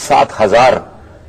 7,000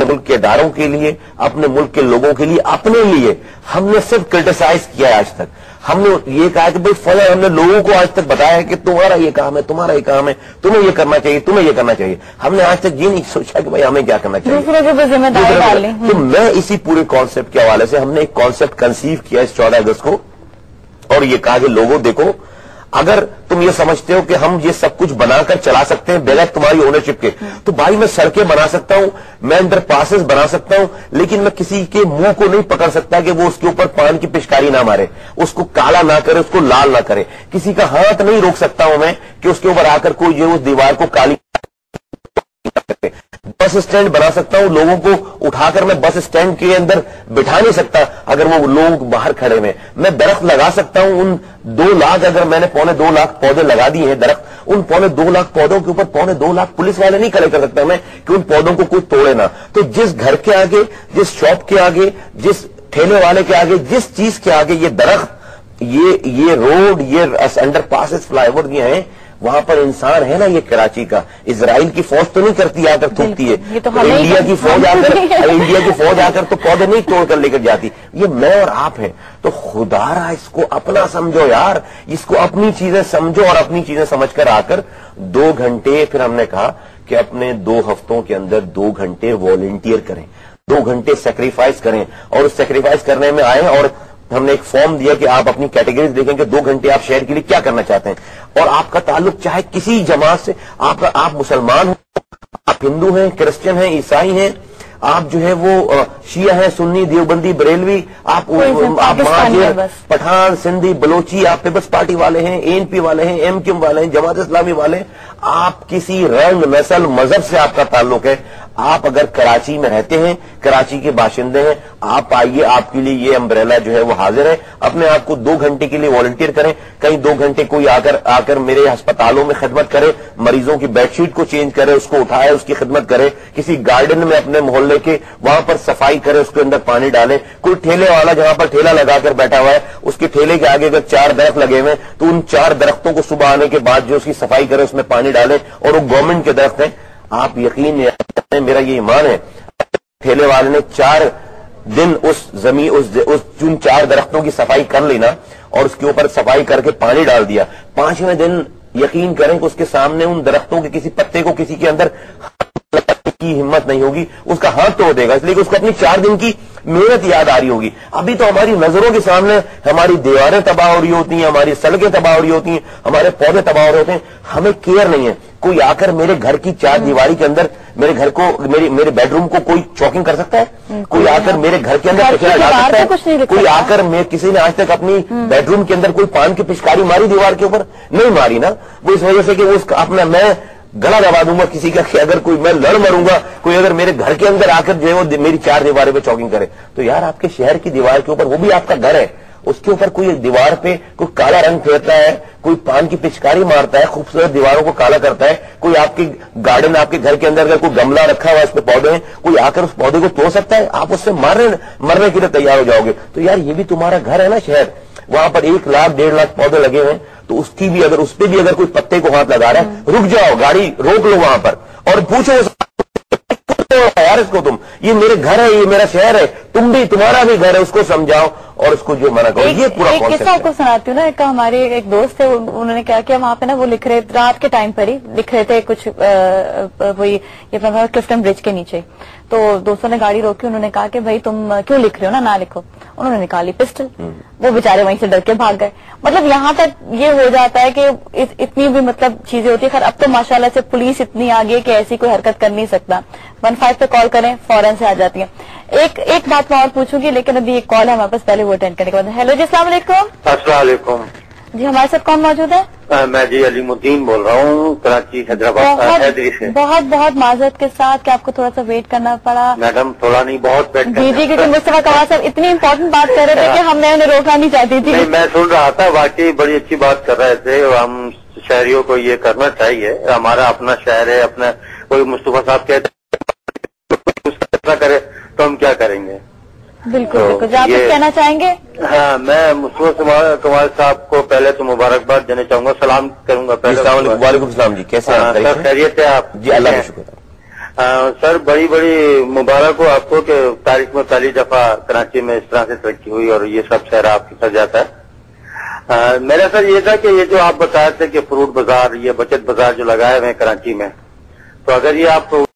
ملک کے اداروں کے لیے, اپنے ملک کے لوگوں کے لیے, اپنے لیے ہم نے صرف کرٹیسائز کیا ہے. آج تک ہم نے یہ کہا کہ بھائی فضل, ہم نے لوگوں کو آج تک بتایا ہے کہ تمہارا یہ کام ہے, تمہارا یہ کام ہے, تمہیں یہ کرنا چاہیے, تمہیں یہ کرنا چاہیے. ہم نے آج تک یہ نہیں سوچا کہ بھائی ہمیں کیا کرنا چاہیے, دوسروں کے ذمہ داری ڈالیں. تو میں اسی پورے کانسیپٹ کے حوالے سے ہم نے ایک کانسیپٹ کنسیو کیا اس 14 اگست کو, اور یہ کہا کہ لوگوں دیکھو, اگر تم یہ سمجھتے ہو کہ ہم یہ سب کچھ بنا کر چلا سکتے ہیں بغیر تمہاری اونرشپ کے, تو بھائی میں سڑکیں بنا سکتا ہوں, میں انڈر پاسز بنا سکتا ہوں, لیکن میں کسی کے منہ کو نہیں پکڑ سکتا کہ وہ اس کے اوپر پان کی پچکاری نہ مارے, اس کو کالا نہ کرے, اس کو لال نہ کرے. کسی کا ہاتھ نہیں روک سکتا ہوں میں کہ اس کے اوپر آ کر کوئی جو اس دیوار کو کالی. بس اسٹینڈ بنا سکتا ہوں, لوگوں کو اٹھا کر میں بس اسٹینڈ کے اندر بٹھا نہیں سکتا اگر وہ لوگ باہر کھڑے ہوئے. میں درخت لگا سکتا ہوں, ان 2 لاکھ, اگر میں نے 2.25 لاکھ پودے لگا دیے ہیں درخت, ان 2.25 لاکھ پودوں کے اوپر 2.25 لاکھ پولیس والے نہیں کھڑے کر سکتا میں کہ ان پودوں کو کوئی توڑے نہ. تو جس گھر کے آگے, جس شاپ کے آگے, جس ٹھیلے والے کے آگے, جس چیز کے آگے یہ درخت, یہ روڈ, یہ انڈر پاسز, فلائی اوور یہ ہیں, وہاں پر انسان ہے نا. یہ کراچی کا اسرائیل کی فوج تو نہیں کرتی آ کر تھوکتی ہے, انڈیا کی فوج آ کر تو پودے نہیں توڑ کر لے کر جاتی. یہ میں اور آپ ہیں. تو خدا را اس کو اپنا سمجھو یار, اس کو اپنی چیزیں سمجھو, اور اپنی چیزیں سمجھ کر آ کر 2 گھنٹے, پھر ہم نے کہا کہ اپنے 2 ہفتوں کے اندر 2 گھنٹے والنٹیئر کریں, 2 گھنٹے سیکریفائز کریں, اور اس سیکریفائز کرنے میں آئے. اور ہم نے ایک فارم دیا کہ آپ اپنی کیٹیگریز دیکھیں کہ 2 گھنٹے آپ شہر کے لیے کیا کرنا چاہتے ہیں, اور آپ کا تعلق چاہے کسی جماعت سے, آپ مسلمان ہوں, آپ ہندو ہیں, کرسچن ہیں, عیسائی ہیں, آپ جو ہے وہ شیعہ ہیں, سنی, دیوبندی, بریلوی, آپ مہاجر, پٹھان, سندھی, بلوچی, آپ پیپلز پارٹی والے ہیں, ANP والے ہیں, MQM والے ہیں, جماعت اسلامی والے ہیں, آپ کسی رنگ, نسل, مذہب سے آپ کا تعلق ہے, آپ اگر کراچی میں رہتے ہیں, کراچی کے باشندے ہیں, آپ آئیے, آپ کے لیے یہ امبریلا جو ہے وہ حاضر ہے. اپنے آپ کو 2 گھنٹے کے لیے والنٹیئر کریں. کہیں 2 گھنٹے کوئی آ کر میرے ہسپتالوں میں خدمت کرے, مریضوں کی بیڈ شیٹ کو چینج کرے, اس کو اٹھائے, اس کی خدمت کرے. کسی گارڈن میں اپنے محلے کے وہاں پر صفائی کرے, اس کے اندر پانی ڈالے. کوئی ٹھیلے والا جہاں پر ٹھیلا لگا کر بیٹھا ہوا ہے, اس کے ٹھیلے کے آگے اگر 4 درخت لگے ہوئے ہیں تو ان 4 درختوں کو صبح آنے کے بعد جو اس کی صفائی کرے, اس میں پانی ڈالے, اور وہ گورنمنٹ کے درخت ہیں. آپ یقین نہیں, میرا یہ ایمان ہے, ٹھیلے والے نے 4 دن اس زمین, جن 4 درختوں کی صفائی کر لی نا, اور اس کے اوپر صفائی کر کے پانی ڈال دیا, 5ویں دن یقین کریں کہ اس کے سامنے ان درختوں کے کسی پتے کو کسی کے اندر کی ہمت نہیں ہوگی, اس کا ہاتھ توڑ دے گا, اس لیے کہ اس کو اپنی 4 دن کی محنت یاد آ رہی ہوگی. ابھی تو ہماری نظروں کے سامنے ہماری دیواریں تباہ ہو رہی ہوتی ہیں, ہماری سڑکیں تباہ ہو رہی ہوتی ہیں, ہمارے پودے تباہ ہو رہے ہوتے ہیں, ہمیں کیئر نہیں ہے. کوئی آ کر میرے گھر کی 4 دیواری کے اندر میرے گھر کو, میرے بیڈ روم کو کوئی چوکنگ کر سکتا ہے؟ کوئی آ کر میرے گھر کے اندر کچرا ڈال سکتا ہے؟ کوئی آ کر کسی نے آج تک اپنی بیڈ روم کے اندر کوئی پان کی پچکاری ماری دیوار کے اوپر؟ نہیں ماری نا. وہ اس وجہ سے کہ وہ اپنا میں گلا دبا دوں گا کسی کا, کہ اگر کوئی میں لڑ مروں گا, کوئی اگر میرے گھر کے اندر آ کر جو ہے وہ میری 4 دیواریں پہ چوکنگ کرے. تو یار آپ کے شہر کی دیوار کے اوپر, وہ بھی آپ کا گھر ہے, اس کے اوپر کوئی دیوار پہ کوئی کالا رنگ پھیرتا ہے, کوئی پان کی پچکاری مارتا ہے, خوبصورت دیواروں کو کالا کرتا ہے, کوئی آپ کی گارڈن, آپ کے گھر کے اندر اگر کوئی گملہ رکھا ہوا ہے, اس پہ پودے ہیں, کوئی آ کر اس پودے کو توڑ سکتا ہے؟ آپ اس سے مرنے کے لیے تیار ہو جاؤ گے. تو یار یہ بھی تمہارا گھر ہے نا شہر, وہاں پر 1 لاکھ 1.5 لاکھ پودے لگے ہوئے ہیں, تو اس پہ بھی اگر کوئی پتے کو ہاتھ لگا رہا ہے, رک جاؤ, گاڑی روک لو وہاں پر اور پوچھو یار اس کو, تم, یہ میرے گھر ہے, یہ میرا شہر ہے, تمہارا بھی گھر ہے, اس کو سمجھاؤ اور اس کو جو منع کرو. یہ پورا ایک قصہ آپ کو سناتی ہوں نا. ایک ہمارے ایک دوست تھے, انہوں نے کیا کیا, وہاں پہ نا وہ لکھ رہے, رات کے ٹائم پر ہی لکھ رہے تھے کچھ, وہی یہ کلفٹن برج کے نیچے. تو دوستوں نے گاڑی روکی, انہوں نے کہا کہ بھائی تم کیوں لکھ رہے ہو, نہ لکھو. انہوں نے نکالی پسٹل, وہ بےچارے وہیں سے ڈر کے بھاگ گئے. مطلب یہاں تک یہ ہو جاتا ہے کہ اتنی بھی مطلب چیزیں ہوتی ہے. خیر اب تو ماشاءاللہ سے پولیس اتنی آگے کہ ایسی کوئی حرکت کر نہیں سکتا. 15 پہ کال کریں فوراً سے آ جاتی ہیں. ایک بات میں اور پوچھوں گی, لیکن ابھی ایک کال ہے ہمارے پاس, پہلے وہ اٹینڈ کرنے کے بعد. ہیلو جی, السلام علیکم. السلام علیکم جی, ہمارے ساتھ کون موجود ہے؟ میں جی علیم الدین بول رہا ہوں, کراچی حیدرآباد حیدری سے. بہت معذرت کے ساتھ کہ آپ کو تھوڑا سا ویٹ کرنا پڑا. میڈم تھوڑا نہیں, بہت ویٹ. جی کیونکہ مصطفیٰ کمال صاحب اتنی امپورٹنٹ بات کر رہے تھے کہ ہم نے انہیں روکنا نہیں چاہتی تھی. میں سن رہا تھا, واقعی بڑی اچھی بات کر رہے تھے. ہم شہریوں کو یہ کرنا چاہیے, ہمارا اپنا شہر ہے, اپنا کوئی مصطفیٰ صاحب کہتے کرے تو ہم کیا کریں گے؟ بالکل بالکل. جو آپ کچھ کہنا چاہیں گے؟ ہاں, میں مصطفیٰ کمال صاحب کو پہلے تو مبارکباد دینا چاہوں گا, سلام کروں گا پہلے. وعلیکم السلام جی, کیسے ہیں؟ خیریت ہے آپ؟ جی اللہ کا شکر. سر بڑی بڑی مبارک ہو آپ کو کہ تاریخ میں پہلی دفعہ کراچی میں اس طرح سے ترقی ہوئی اور یہ سب شہر آپ کی سر جاتا ہے. میرا سر یہ تھا کہ یہ جو آپ بتا رہے تھے کہ فروٹ بازار، یہ بچت بازار جو لگائے ہوئے ہیں کراچی میں، تو اگر یہ آپ